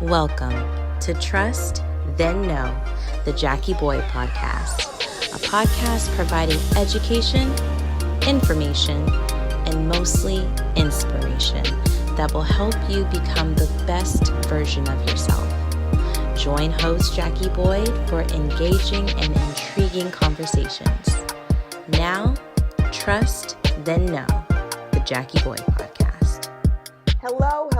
Welcome to Trust, Then Know, the Jackie Boy Podcast, a podcast providing education, information, and mostly inspiration that will help you become the best version of yourself. Join host Jackie Boyd for engaging and intriguing conversations. Now, Trust, Then Know, the Jackie Boy Podcast. Hello,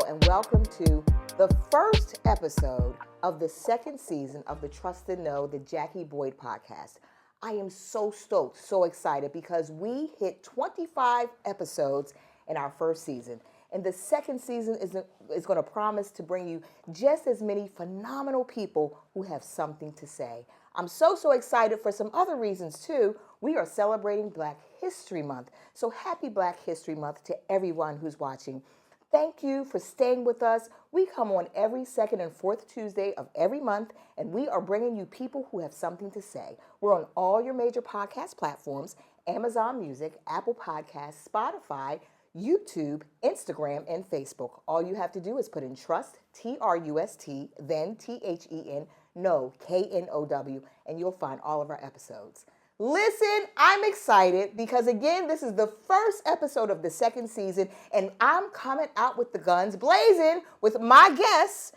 and welcome to the first episode of the second season of the Trust and Know, the Jackie Boyd Podcast. I am so stoked, so excited because we hit 25 episodes in our first season. And the second season is going to promise to bring you just as many phenomenal people who have something to say. I'm so excited for some other reasons too. We are celebrating Black History Month. So happy Black History Month to everyone who's watching. Thank you for staying with us. We come on every second and fourth Tuesday of every month, and we are bringing you people who have something to say. We're on all your major podcast platforms, Amazon Music, Apple Podcasts, Spotify, YouTube, Instagram, and Facebook. All you have to do is put in Trust, T-R-U-S-T, then T-H-E-N, Know, K-N-O-W, and you'll find all of our episodes. Listen, I'm excited because, again, this is the first episode of the second season, and I'm coming out with the guns blazing with my guest,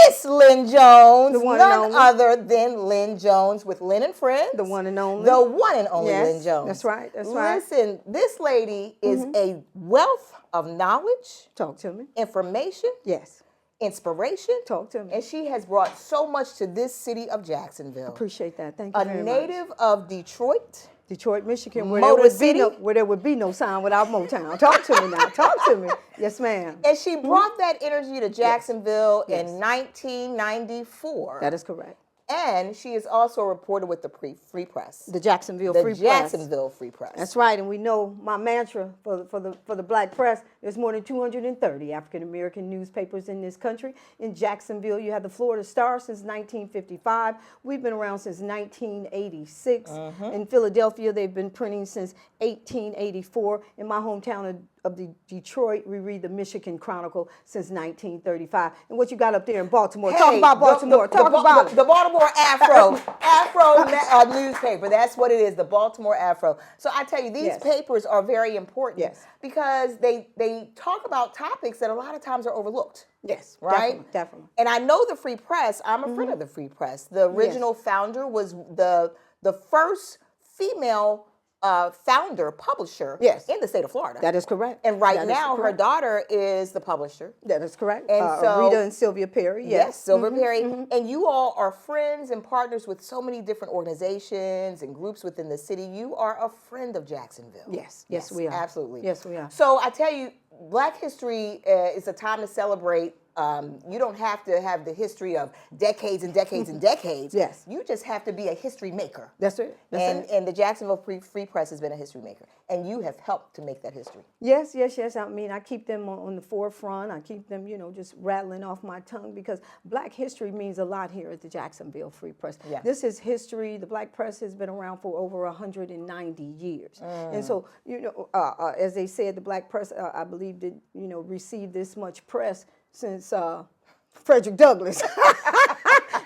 Miss Lynn Jones, none other than Lynn Jones with Lynn and Friends. The one and only. The one and only Yes, Lynn Jones. That's right. Listen, this lady is a wealth of knowledge. Talk to me. Information. Yes. Inspiration. Talk to me. And she has brought so much to this city of Jacksonville. Appreciate that. Thank you very much. A native of Detroit. Detroit, Michigan, where Motor there would be no sound without Motown. Talk to me now. Talk to me. Yes, ma'am. And she brought that energy to Jacksonville Yes. in 1994. That is correct. And she is also a reporter with the Free Press. The Jacksonville Free Press. Jacksonville Free Press. That's right, and we know my mantra for the Black press. There's more than 230 African American newspapers in this country. In Jacksonville, you have the Florida Star since 1955. We've been around since 1986. In Philadelphia, they've been printing since 1884. In my hometown of Detroit, we read the Michigan Chronicle since 1935. And what you got up there in Baltimore? Hey, talk about Baltimore. Talk about the Baltimore Afro newspaper. That's what it is, the Baltimore Afro. So I tell you, these papers are very important because they talk about topics that a lot of times are overlooked. Yes, right? Definitely. And I know the Free Press. I'm a friend of the Free Press. The original founder was the first female founder, publisher in the state of Florida. That is correct. And now her daughter is the publisher. That is correct. And so, Rita and Sylvia Perry. Yes, Sylvia Perry. And you all are friends and partners with so many different organizations and groups within the city. You are a friend of Jacksonville. Yes, we are. Absolutely. Yes, we are. So I tell you, Black History is a time to celebrate. You don't have to have the history of decades and decades and decades. Yes. You just have to be a history maker. That's it. And the Jacksonville Free Press has been a history maker. And you have helped to make that history. Yes. I mean, I keep them on the forefront. I keep them, just rattling off my tongue because Black history means a lot here at the Jacksonville Free Press. Yeah. This is history. The Black press has been around for over 190 years. And so, as they said, the Black press, I believe, did, receive this much press since Frederick Douglass.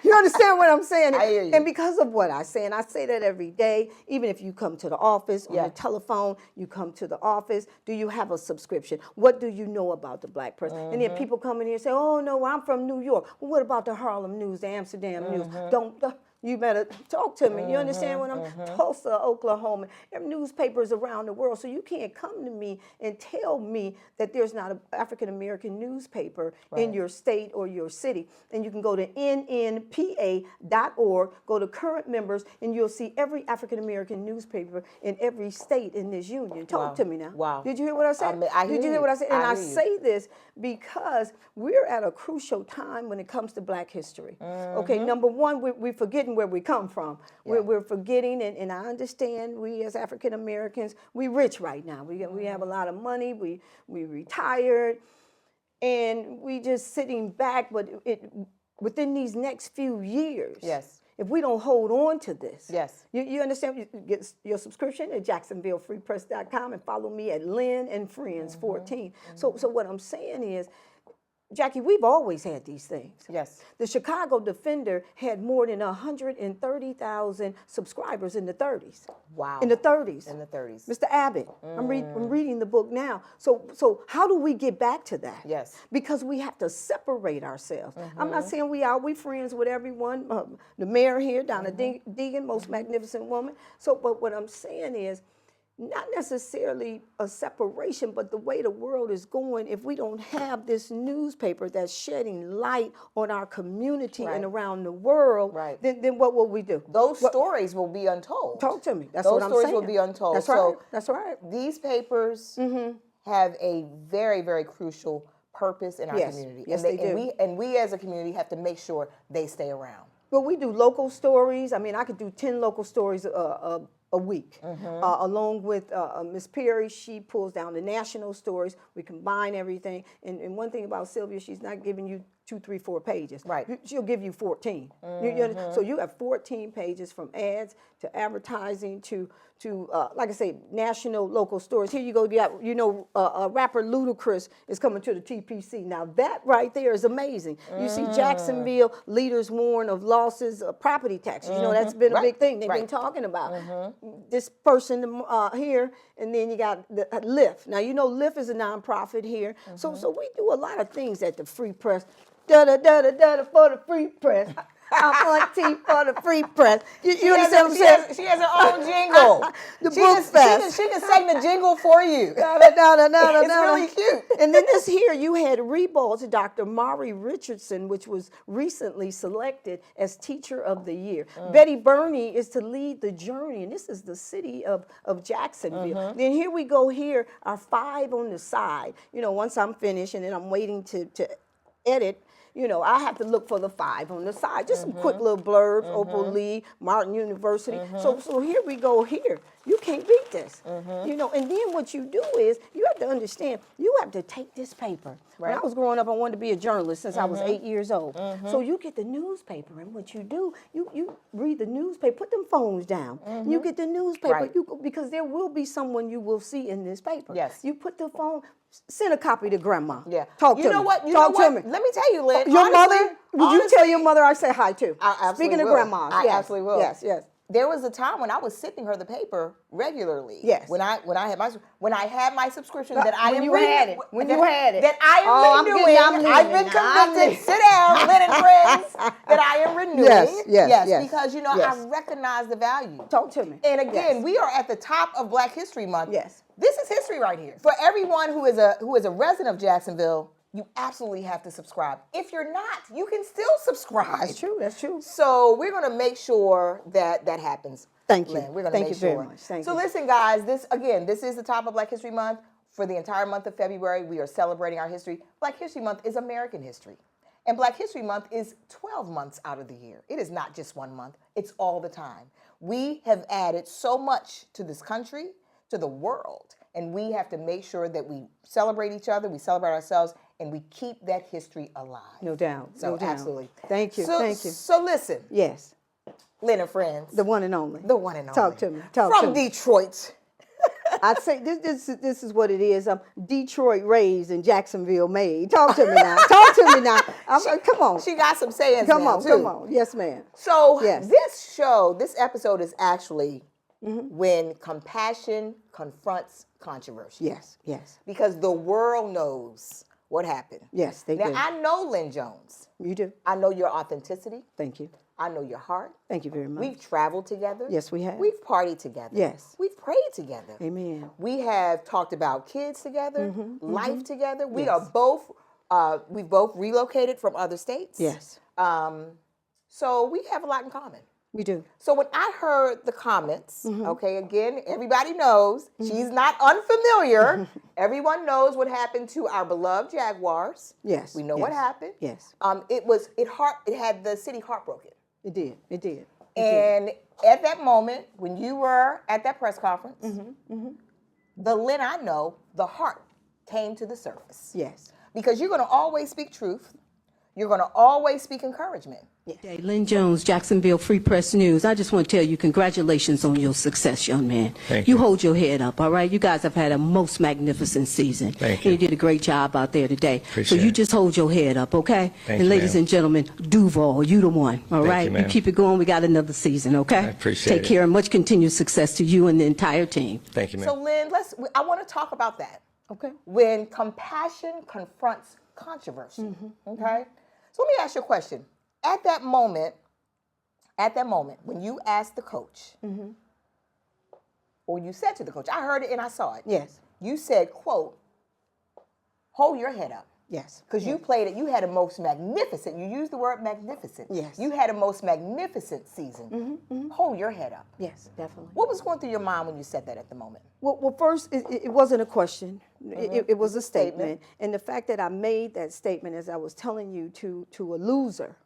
You understand what I'm saying? I hear you. And because of what I say, and I say that every day, even if you come to the office, on the telephone, you come to the office, do you have a subscription? What do you know about the Black press? And then people come in here and say, oh, no, I'm from New York. Well, what about the Harlem News, the Amsterdam News? You better talk to me. You understand what I'm Tulsa, Oklahoma, newspapers around the world. So you can't come to me and tell me that there's not an African-American newspaper in your state or your city. And you can go to nnpa.org, go to current members, and you'll see every African-American newspaper in every state in this union. Talk to me now. Wow. Did you hear what I said? Did you hear what I said? And I say this because we're at a crucial time when it comes to Black history. Okay, number one, we're forgetting where we come from. We're forgetting, and I understand we as African Americans, we rich right now. We have a lot of money. We retired, and we just sitting back. But within these next few years, if we don't hold on to this, you understand? You get your subscription at JacksonvilleFreePress.com and follow me at Lynn and Friends 14. So what I'm saying is, Jackie, we've always had these things. Yes. The Chicago Defender had more than 130,000 subscribers in the 30s. Wow. In the 30s. In the 30s. Mr. Abbott, I'm reading the book now. So how do we get back to that? Yes. Because we have to separate ourselves. I'm not saying we friends with everyone. The mayor here, Donna Deegan, most magnificent woman. So, but what I'm saying is, not necessarily a separation, but the way the world is going, if we don't have this newspaper that's shedding light on our community and around the world, then what will we do? Those stories will be untold. Talk to me. That's what I'm saying. Those stories will be untold. That's right. That's right. These papers have a very, very crucial purpose in our community. Yes, they do. And we as a community have to make sure they stay around. But we do local stories. I mean, I could do 10 local stories a week. Along with Ms. Perry, she pulls down the national stories. We combine everything. And one thing about Sylvia, she's not giving you 2, 3, 4 pages. Right. She'll give you 14. So you have 14 pages from ads to advertising to like I say, national, local stories. Here you go, rapper Ludacris is coming to the TPC. Now that right there is amazing. You see Jacksonville leaders warn of losses of property taxes. You know, that's been a big thing. They've been talking about this person here, and then you got the Lyft. Now, you know, Lyft is a nonprofit here. So we do a lot of things at the Free Press. Da-da-da-da-da for the Free Press. I'm on T for the Free Press. You understand what I'm saying? She has her own jingle. The book fest. She can sing the jingle for you. It's really cute. And then this here, you had Reball's Dr. Mari Richardson, which was recently selected as Teacher of the Year. Betty Burney is to lead the journey, and this is the city of Jacksonville. Then here we go here, our 5 on the side. You know, once I'm finished and then I'm waiting to edit, you know, I have to look for the 5 on the side. Just some quick little blurbs, Opal Lee, Martin University. So here we go here. You can't beat this. You know, and then what you do is, you have to understand, you have to take this paper. When I was growing up, I wanted to be a journalist since I was 8 years old. So you get the newspaper, and what you do, you read the newspaper, put them phones down. You get the newspaper, because there will be someone you will see in this paper. Yes. You put the phone, send a copy to grandma. Yeah. Talk to me. You know what? Talk to me. Let me tell you, Lynn. Your mother, would you tell your mother I say hi too? I absolutely Speaking of will. grandmas. I yes. absolutely will. Yes, yes. There was a time when I was sending her the paper regularly. Yes. When I had my subscription that I when am you had it. When you had it. That I am renewing. I've been convicted. Sit down, Lynn and friends. That I am renewing. Yes. Because I recognize the value. Talk to me. And again, we are at the top of Black History Month. Yes. This is history right here. For everyone who is a resident of Jacksonville, you absolutely have to subscribe. If you're not, you can still subscribe. That's true. That's true. So we're going to make sure that happens. Thank you. Lynn, we're going to make sure. Very much. Thank you. So listen, guys, this is the top of Black History Month. For the entire month of February, we are celebrating our history. Black History Month is American history. And Black History Month is 12 months out of the year. It is not just 1 month. It's all the time. We have added so much to this country, to the world, and we have to make sure that we celebrate each other, we celebrate ourselves, and we keep that history alive. No doubt. So no doubt. absolutely. Thank you. Thank you. So listen. Yes. Lynn and friends. The one and only. The one and only. Talk to me. From Detroit. I'd say this is what it is. Detroit raised and Jacksonville made. Talk to me now. Talk to me now. Come on. She got some sayings Come now, on. too. Come on. Yes, ma'am. So yes. this episode is actually when compassion confronts controversy. Yes, yes. Because the world knows what happened. Yes, they do. Now, I know Lynn Jones. You do. I know your authenticity. Thank you. I know your heart. Thank you very much. We've traveled together. Yes, we have. We've partied together. Yes. We've prayed together. Amen. We have talked about kids together, life together. We Yes. are both, we've both relocated from other states. Yes. So we have a lot in common. We do. So when I heard the comments, okay, again, everybody knows she's not unfamiliar. Everyone knows what happened to our beloved Jaguars. Yes. We know what happened. Yes. It had the city heartbroken. It did. It did. And at that moment, when you were at that press conference, the Lynn I know, the heart came to the surface. Yes. Because you're going to always speak truth. You're going to always speak encouragement. Lynette Lynn Jones, Jacksonville Free Press News. I just want to tell you congratulations on your success, young man. Thank you. You hold your head up, all right? You guys have had a most magnificent season. Thank you. And you did a great job out there today. Appreciate so you it. just hold your head up, okay? Thank and you, ladies ma'am. and gentlemen, Duval, you the one, all right? you, ma'am. keep it going. We got another season, okay? I appreciate Take it. care and much continued success to you and the entire team. Thank you, ma'am. So, Lynn, I want to talk about that. Okay. When compassion confronts controversy. Okay? So let me ask you a question. At that moment, when you asked the coach, or you said to the coach, I heard it and I saw it. Yes. You said, quote, hold your head up. Yes. Because you played it, you had a most magnificent, you used the word magnificent. Yes. You had a most magnificent season. Hold your head up. Yes, definitely. What was going through your mind when you said that at the moment? Well, first, it wasn't a question. It was a statement. And the fact that I made that statement, as I was telling you, to a loser,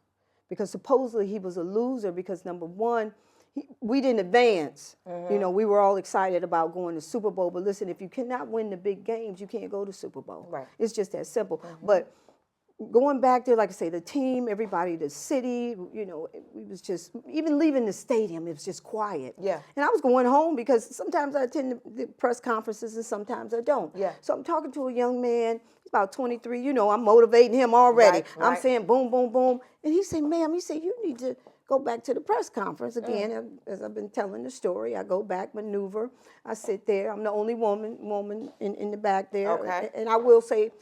because supposedly he was a loser because, number one, we didn't advance. You know, we were all excited about going to Super Bowl. But listen, if you cannot win the big games, you can't go to Super Bowl. Right. It's just that simple. But going back there, like I say, the team, everybody, the city, you know, we was just, even leaving the stadium, it was just quiet. Yeah. And I was going home because sometimes I attend the press conferences and sometimes I don't. Yeah. So I'm talking to a young man, he's about 23, you know, I'm motivating him already. Right. I'm saying boom, boom, boom. And he said, ma'am, he said, you need to go back to the press conference again. As I've been telling the story, I go back, maneuver, I sit there. I'm the only woman in the back there. Okay. And I will say,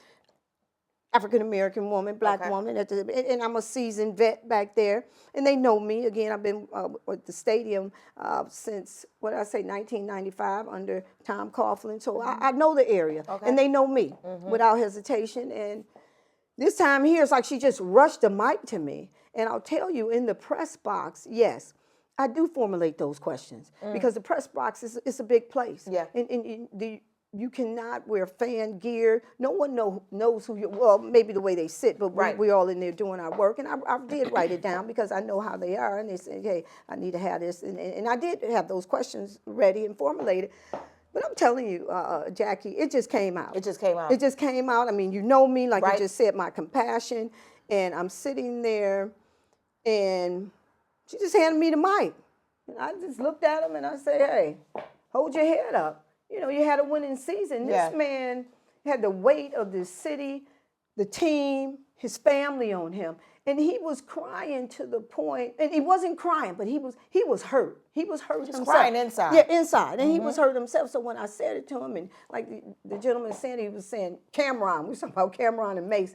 African-American woman, black Okay. woman, and I'm a seasoned vet back there. And they know me. Again, I've been at the stadium since, 1995 under Tom Coughlin. So I know the area. Okay. And they know me without hesitation. And this time here, it's like she just rushed the mic to me. And I'll tell you, in the press box, yes, I do formulate those questions. Because the press box is a big place. Yeah. And you cannot wear fan gear. No one knows who you, well, maybe the way they sit, but Right. we all in there doing our work. And I did write it down because I know how they are. And they said, hey, I need to have this. And I did have those questions ready and formulated. But I'm telling you, Jackie, it just came out. It just came out. It just came out. I mean, you know me, like Right. you just said, my compassion. And I'm sitting there, and she just handed me the mic. And I just looked at him and I said, hey, hold your head up. You know, you had a winning season. Yeah. This man had the weight of the city, the team, his family on him. And he was crying to the point, and he wasn't crying, but he was hurt. He was hurt himself. crying inside. Yeah, inside. And he was hurt himself. So when I said it to him, and like the gentleman said, he was saying, Cameron, we were talking about Cameron and Mace,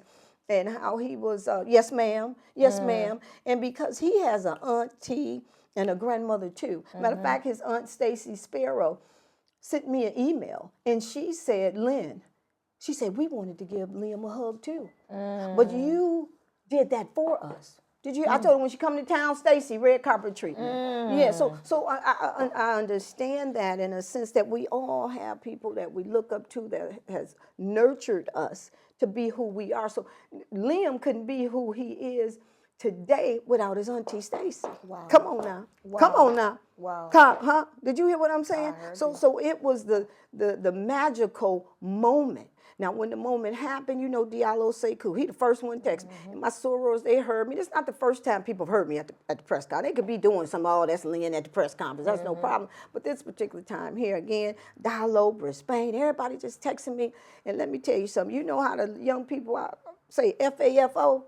and how he was, yes, ma'am, yes, ma'am. And because he has an auntie and a grandmother too. Matter of fact, his aunt Stacy Sparrow sent me an email, and she said, Lynn, she said, we wanted to give Liam a hug too. But you did that for us. Did you? I told her when she come to town, Stacy, red carpet treatment. Yeah, so I understand that in a sense that we all have people that we look up to that has nurtured us to be who we are. So Liam couldn't be who he is today without his auntie Stacy. Wow. Come on now. Wow. Come on now. Wow. Huh? Did you hear what I'm saying? I heard So it was the magical moment. Now, when the moment happened, you know, Diallo Sekou, he the first one text me. And my sorors, they heard me. This is not the first time people have heard me at the press conference. They could be doing some, oh, that's Lynn at the press conference. That's no problem. But this particular time here, again, Diallo, Brisbane, everybody just texting me. And let me tell you something. You know how the young people say FAFO?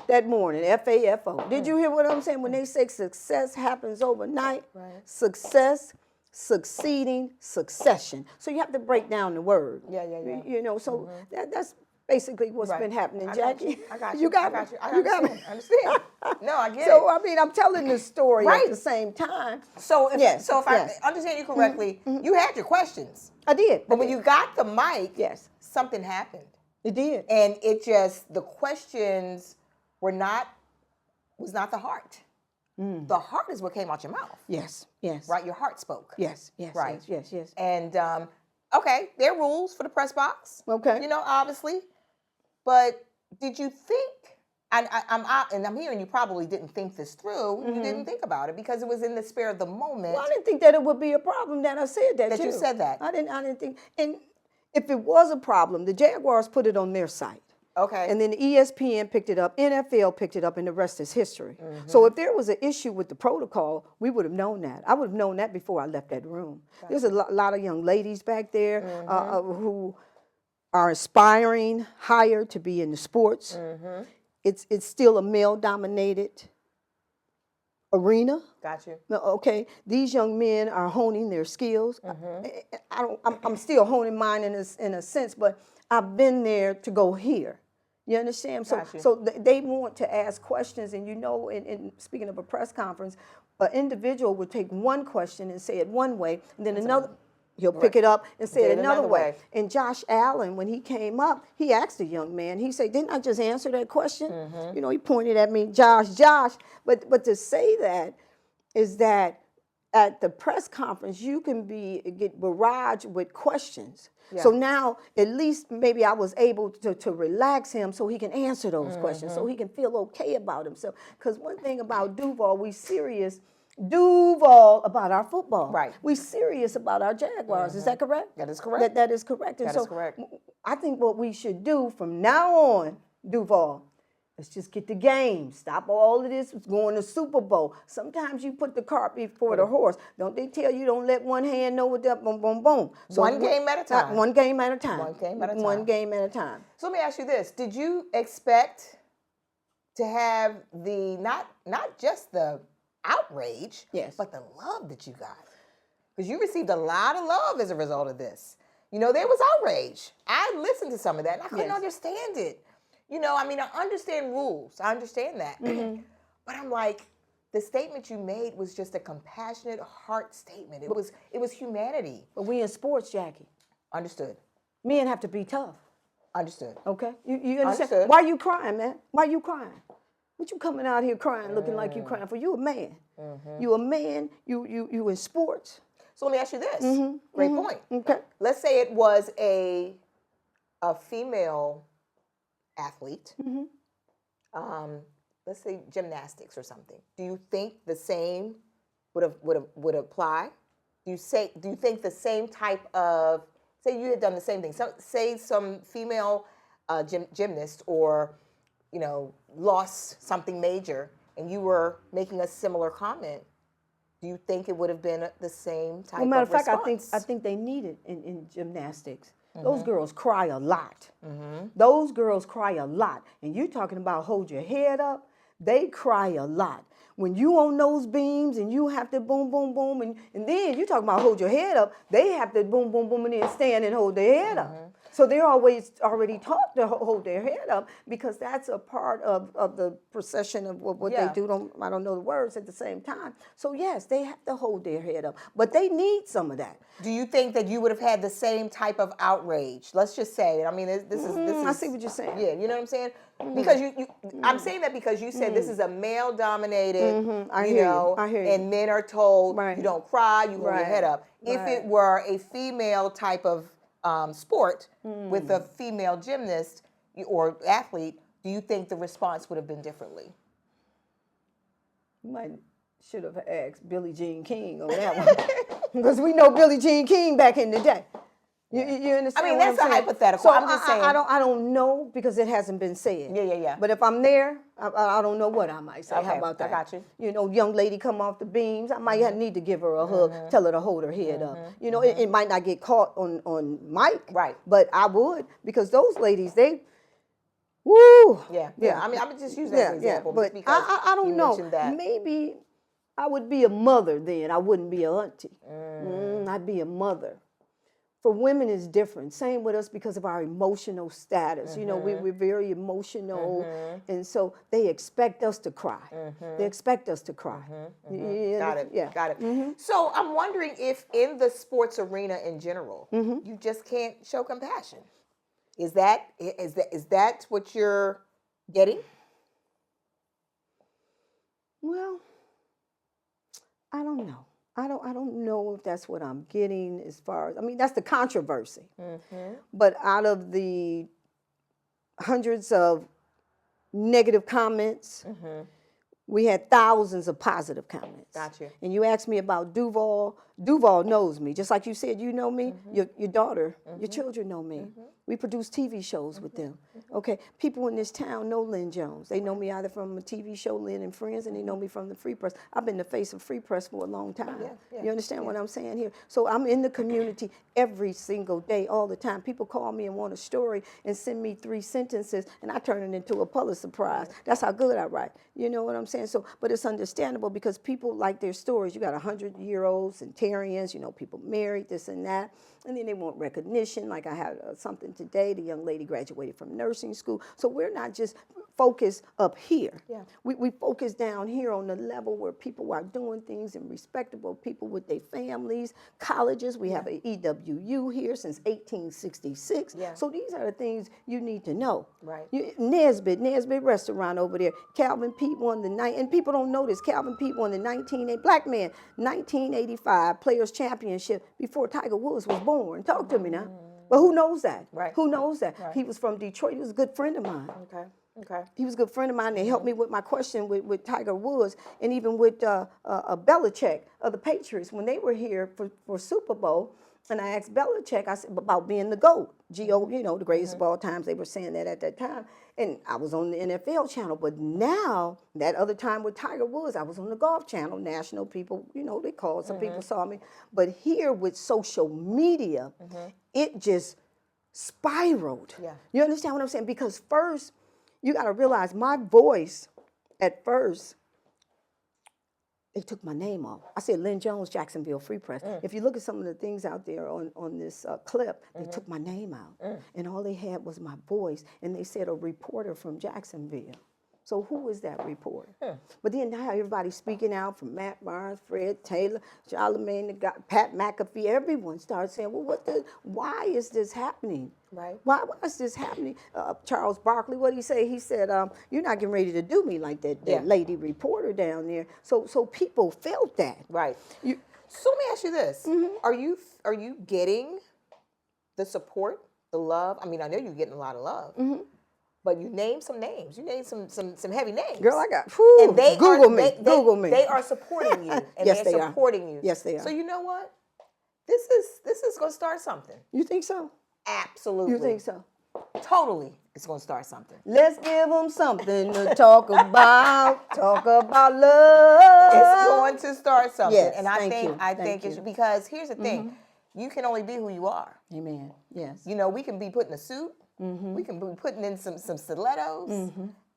That morning, FAFO. Did you hear what I'm saying? When they say success happens overnight, success, succeeding, succession. So you have to break down the word. Yeah. You know, so that's basically what's been happening, Jackie. I got you. You got I it. got you. I You got understand. it. I understand. No, I get So it. I mean, I'm telling this story Right. at the same time. So if Yes, I understand you correctly, you had your questions. I did. But when you got the mic, Yes. something happened. It did. And it just, the questions was not the heart. The heart is what came out your mouth. Yes. Yes. Right? Your heart spoke. Yes. Yes. Right. Yes. And, okay, there are rules for the press box. Okay. You know, obviously. But did you think, and I'm hearing you probably didn't think this through. You didn't think about it because it was in the spirit of the moment. Well, I didn't think that it would be a problem that I said that That too. you said that. I didn't think. And if it was a problem, the Jaguars put it on their site. Okay. And then ESPN picked it up, NFL picked it up, and the rest is history. So if there was an issue with the protocol, we would have known that. I would have known that before I left that room. There's a lot of young ladies back there who are aspiring higher to be in the sports. It's still a male-dominated arena. Got you. No, okay, these young men are honing their skills. I'm still honing mine in a sense, but I've been there to go here. You understand? So they want to ask questions, and in speaking of a press conference, an individual would take one question and say it one way, and then another. He'll pick it up and say it another way. And Josh Allen, when he came up, he asked the young man, he said, didn't I just answer that question? He pointed at me, Josh. But to say that is that at the press conference, you can get barraged with questions. So now, at least maybe I was able to relax him so he can answer those questions, so he can feel okay about himself. Because one thing about Duval, we serious Duval about our football. Right. We serious about our Jaguars. Is that correct? That is correct. That is correct. And that is correct. I think what we should do from now on, Duval, let's just get the game. Stop all of this going to Super Bowl. Sometimes you put the cart before the horse. Don't they tell you don't let one hand know what that boom, boom, boom. So one game at a time. One game at a time. One game at a time. One game at a time. So let me ask you this. Did you expect to have the, not just the outrage, yes, but the love that you got? Because you received a lot of love as a result of this. There was outrage. I listened to some of that, and I couldn't understand it. I understand rules. I understand that. But I'm like, the statement you made was just a compassionate heart statement. It was humanity. But we in sports, Jackie. Understood. Men have to be tough. Understood. Okay? You understand? Understood. Why you crying, man? Why you crying? What you coming out here crying, looking like you crying for? You a man. You a man. You in sports. So let me ask you this. Great point. Okay. Let's say it was a female athlete. Let's say gymnastics or something. Do you think the same would apply? Do you think the same type of, say you had done the same thing? Say some female gymnast or lost something major, and you were making a similar comment. Do you think it would have been the same type of response? Matter of fact, I think they need it in gymnastics. Those girls cry a lot. Those girls cry a lot. And you're talking about hold your head up. They cry a lot. When you on those beams and you have to boom, boom, boom, and then you talking about hold your head up, they have to boom, boom, boom, and then stand and hold their head up. So they're always already taught to hold their head up because that's a part of the procession of what they do. I don't know the words at the same time. So yes, they have to hold their head up, but they need some of that. Do you think that you would have had the same type of outrage? Let's just say, this is. I see what you're saying. Yeah, you know what I'm saying? Because I'm saying that because you said this is a male-dominated, I hear you. and men are told you don't cry, you hold your head up. If it were a female type of sport with a female gymnast or athlete, do you think the response would have been differently? You should have asked Billie Jean King on that one. Because we know Billie Jean King back in the day. You understand? That's a hypothetical. So I'm just saying. I don't know because it hasn't been said. Yeah. But if I'm there, I don't know what I might say. Okay, How about that? I got you. Young lady come off the beams. I might need to give her a hug, tell her to hold her head up. It might not get caught on mic. Right. But I would because those ladies, they. Woo! Yeah. I would just use that as an example. But I don't know. Maybe I would be a mother then. I wouldn't be an auntie. I'd be a mother. For women, it's different. Same with us because of our emotional status. We're very emotional, and so they expect us to cry. They expect us to cry. Got it. Yeah. Got it. So I'm wondering if in the sports arena in general, you just can't show compassion. Is that what you're getting? Well, I don't know. I don't know if that's what I'm getting as far as, that's the controversy. But out of the hundreds of negative comments, we had thousands of positive comments. Gotcha. And you asked me about Duval. Duval knows me. Just like you said, you know me, your daughter, your children know me. We produce TV shows with them. Okay, people in this town know Lynn Jones. They know me either from a TV show, Lynn and Friends, and they know me from the Free Press. I've been the face of Free Press for a long time. You understand what I'm saying here? So I'm in the community every single day, all the time. People call me and want a story and send me 3 sentences, and I turn it into a Pulitzer Prize. That's how good I write. You know what I'm saying? So, but it's understandable because people like their stories. You got 100-year-olds, centenarians, you know, people married, this and that. And then they want recognition. Like I had something today, the young lady graduated from nursing school. So we're not just focused up here. We focus down here on the level where people are doing things and respectable people with their families, colleges. We have an EWU here since 1866. So these are the things you need to know. Nesbitt Restaurant over there. Calvin Pete won the night, and people don't know this. Calvin Pete won the 1985 Players Championship before Tiger Woods was born. Talk to me now. But who knows that? Who knows that? He was from Detroit. He was a good friend of mine. He was a good friend of mine. They helped me with my question with Tiger Woods, and even with Belichick of the Patriots when they were here for Super Bowl. And I asked Belichick, I said, about being the GOAT. G-O, you know, the greatest of all times. They were saying that at that time. And I was on the NFL channel. But now, that other time with Tiger Woods, I was on the Golf Channel. National people, you know, they called. Some people saw me. But here with social media, it just spiraled. You understand what I'm saying? Because first, you got to realize my voice at first, they took my name off. I said Lynn Jones, Jacksonville Free Press. If you look at some of the things out there on this clip, they took my name out. And all they had was my voice. And they said a reporter from Jacksonville. So who is that reporter? But then now everybody's speaking out, from Matt Barnes, Fred Taylor, Charlamagne, Pat McAfee. Everyone started saying, well, why is this happening? Why is this happening? Charles Barkley, what did he say? He said, you're not getting ready to do me like that lady reporter down there. So people felt that. So let me ask you this. Are you getting the support, the love? I mean, I know you're getting a lot of love. But you name some names. You name some heavy names. Girl, I got, and they Google are, me. They are supporting you. And Yes, they're supporting you. Yes, they are. So you know what? This is going to start something. You think so? Absolutely. You think so? Totally. It's going to start something. Let's give them something to talk about. Talk about love. It's going to start something. Yes, and I thank it's you. because here's the thing. You can only be who you are. Amen. Yes. You know, we can be put in a suit. We can be putting in some stilettos,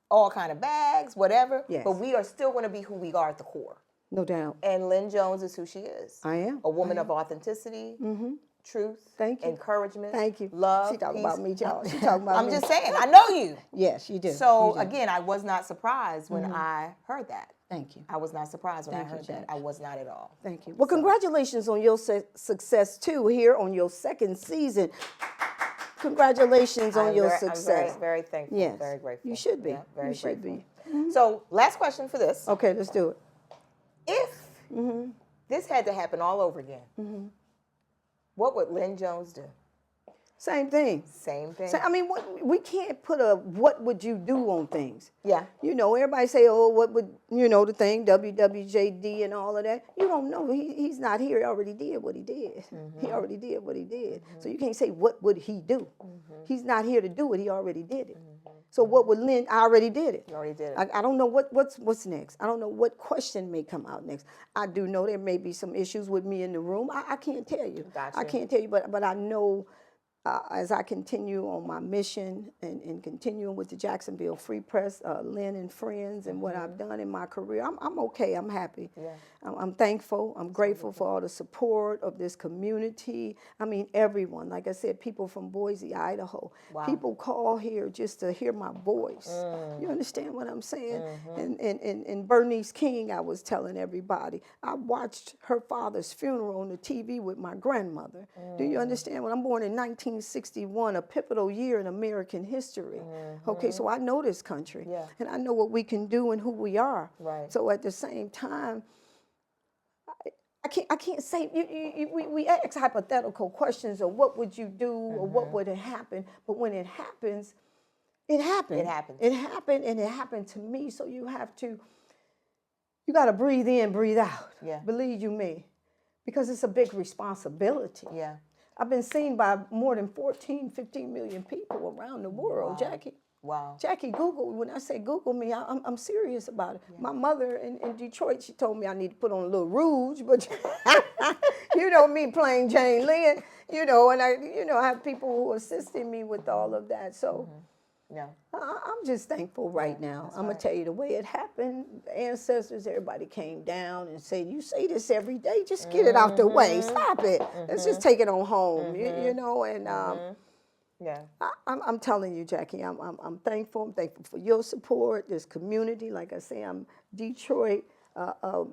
all kind of bags, whatever. But we are still going to be who we are at the core. No doubt. And Lynn Jones is who she is. I am. A woman of authenticity, truth, Thank you. encouragement, Thank you. love, She talking peace. about me, y'all. She talking about I'm me. just saying, I know you. Yes, you do. So You do. again, I was not surprised when I heard that. Thank you. I was not surprised when Thank I you, heard that. Jack. I was not at all. Thank you. Well, congratulations on your success, too, here on your second season. Congratulations on your success. I'm very thankful. Yes. Very grateful. You should be. Yeah, very You should grateful. be. So last question for this. Okay, let's do it. If this had to happen all over again, what would Lynn Jones do? Same thing. Same thing. I mean, we can't put a what would you do on things. Yeah. You know, everybody say, oh, what would, you know, the thing, WWJD and all of that. You don't know. He's not here. He already did what he did. He already did what he did. So you can't say, what would he do? He's not here to do it. He already did it. So what would Lynn, I already did it. You already did it. I don't know what's next. I don't know what question may come out next. I do know there may be some issues with me in the room. I can't tell you. Gotcha. I can't tell you, but I know as I continue on my mission and continuing with the Jacksonville Free Press, Lynn and Friends, and what I've done in my career, I'm okay. I'm happy. Yeah. I'm thankful. I'm grateful for all the support of this community. I mean, everyone. Like I said, people from Boise, Idaho. Wow. People call here just to hear my voice. You understand what I'm saying? And Bernice King, I was telling everybody, I watched her father's funeral on the TV with my grandmother. Do you understand? When I'm born in 1961, a pivotal year in American history. Okay, so I know this country. Yeah. And I know what we can do and who we are. Right. So at the same time, I can't say, we ask hypothetical questions of what would you do or what would happen, but when it happens, it happened. It happens. It happened, and it happened to me, so you got to breathe in, breathe out. Yeah. Believe you me. Because it's a big responsibility. Yeah. I've been seen by more than 14, 15 million people around the world, Wow. Jackie. Wow. Jackie, Google, when I say Google me, I'm serious about it. Yeah. My mother in Detroit, she told me I need to put on a little rouge, but you know me playing Jane Lynn, and I have people who assisted me with all of that. So yeah. I'm just thankful right now. I'm going to tell you the way it happened. Ancestors, everybody came down and said, you say this every day, just get it out the way. Stop it. Let's just take it on home, yeah. I'm telling you, Jackie, I'm thankful. I'm thankful for your support, this community. Like I say, I'm Detroit,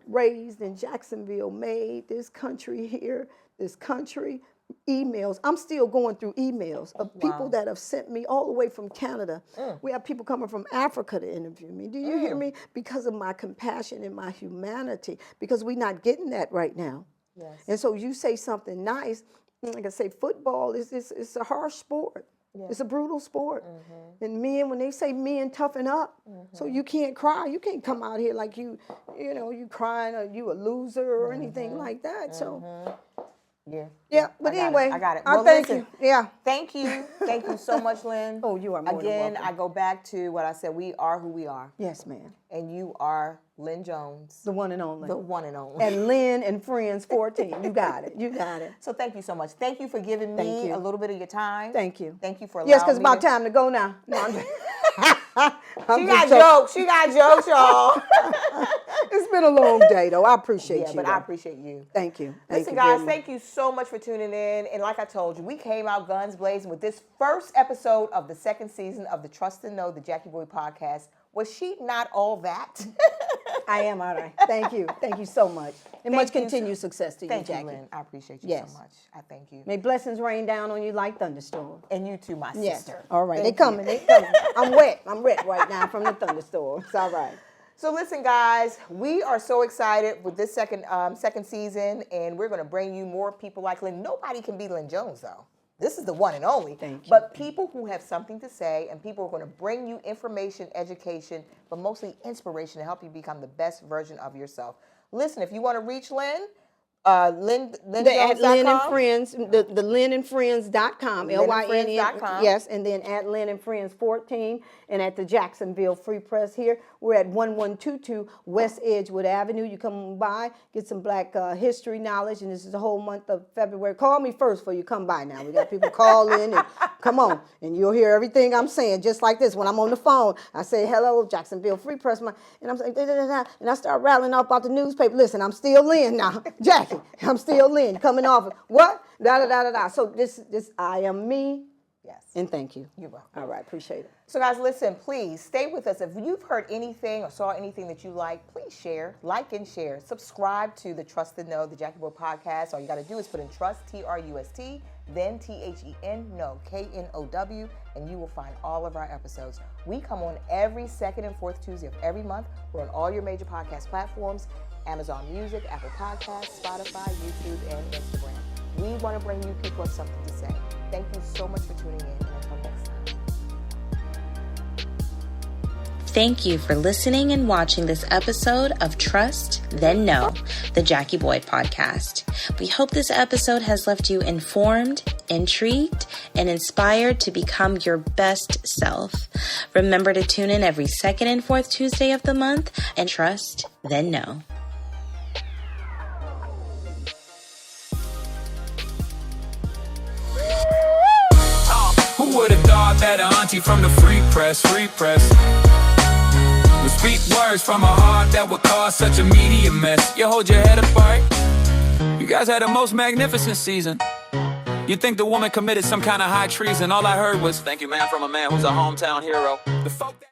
raised in Jacksonville, made this country here, this country. Emails. I'm still going through emails of people that have sent me all the way from Canada. We have people coming from Africa to interview me. Do you hear me? Because of my compassion and my humanity, because we're not getting that right now. Yes. And so you say something nice, like I say, football is it's a harsh sport. Yeah. It's a brutal sport. And men, when they say men toughen up, so you can't cry. You can't come out here like you crying or you a loser or anything like that. So. Yeah, but anyway, I got it. Well, thank you. Yeah. Thank you so much, Lynn. Oh, you are more than Again, welcome. I go back to what I said, we are who we are. Yes, ma'am. And you are Lynn Jones. The one and only. The one and only. And Lynn and Friends 14. You got it. You got it. So thank you so much. Thank you for giving me a little bit of your time. Thank you. Thank you for allowing me. Yes, because it's about time to go now. No, She got jokes. She got jokes, y'all. It's been a long day, though. I appreciate you. Yeah, but I appreciate you. Thank you. Listen, guys, thank you so much for tuning in. And like I told you, we came out guns blazing with this first episode of the second season of the Trust and Know, the Jackie Boy podcast. Was she not all that? I am all right. Thank you. Thank you so much. And much continued success to you, Jackie. Thank you, Lynn. I appreciate you so much. I thank you. May blessings rain down on you like thunderstorms. And you too, my sister. All right. They coming. I'm wet. I'm wet right now from the thunderstorms. All right. So listen, guys, we are so excited with this second season, and we're going to bring you more people like Lynn. Nobody can be Lynn Jones, though. This is the one and only. Thank you. But people who have something to say, and people who are going to bring you information, education, but mostly inspiration to help you become the best version of yourself. Listen, if you want to reach Lynn, LynnJones.com. At Lynn and Friends, the LynnandFriends.com, LYNN, yes, and then at Lynn and Friends 14, and at the Jacksonville Free Press here. We're at 1122 West Edgewood Avenue. You come by, get some Black history knowledge, and this is the whole month of February. Call me first before you come by now. We got people call in, and come on, and you'll hear everything I'm saying, just like this. When I'm on the phone, I say, hello, Jacksonville Free Press, and I'm saying, and I start rattling off about the newspaper. Listen, I'm still Lynn now. Jackie, I'm still Lynn, coming off of, what? Da-da-da-da-da. So this, I am me. Yes. And thank you. You're welcome. All right, appreciate it. So guys, listen, please stay with us. If you've heard anything or saw anything that you like, please share, like and share. Subscribe to the Trust and Know, the Jackie Boy podcast. All you got to do is put in trust, T-R-U-S-T, then T-H-E-N, know, K-N-O-W, and you will find all of our episodes. We come on every second and fourth Tuesday of every month. We're on all your major podcast platforms, Amazon Music, Apple Podcasts, Spotify, YouTube, and Instagram. We want to bring you people who have something to say. Thank you so much for tuning in, and until next time. Thank you for listening and watching this episode of Trust, Then Know, the Jackie Boy podcast. We hope this episode has left you informed, intrigued, and inspired to become your best self. Remember to tune in every second and fourth Tuesday of the month and Trust, Then Know. Who would have thought that an auntie from the Free Press would speak words from a heart that would cause such a media mess? You hold your head up, right? You guys had the most magnificent season. You'd think the woman committed some kind of high treason. All I heard was, thank you, man, from a man who's a hometown hero. The folk that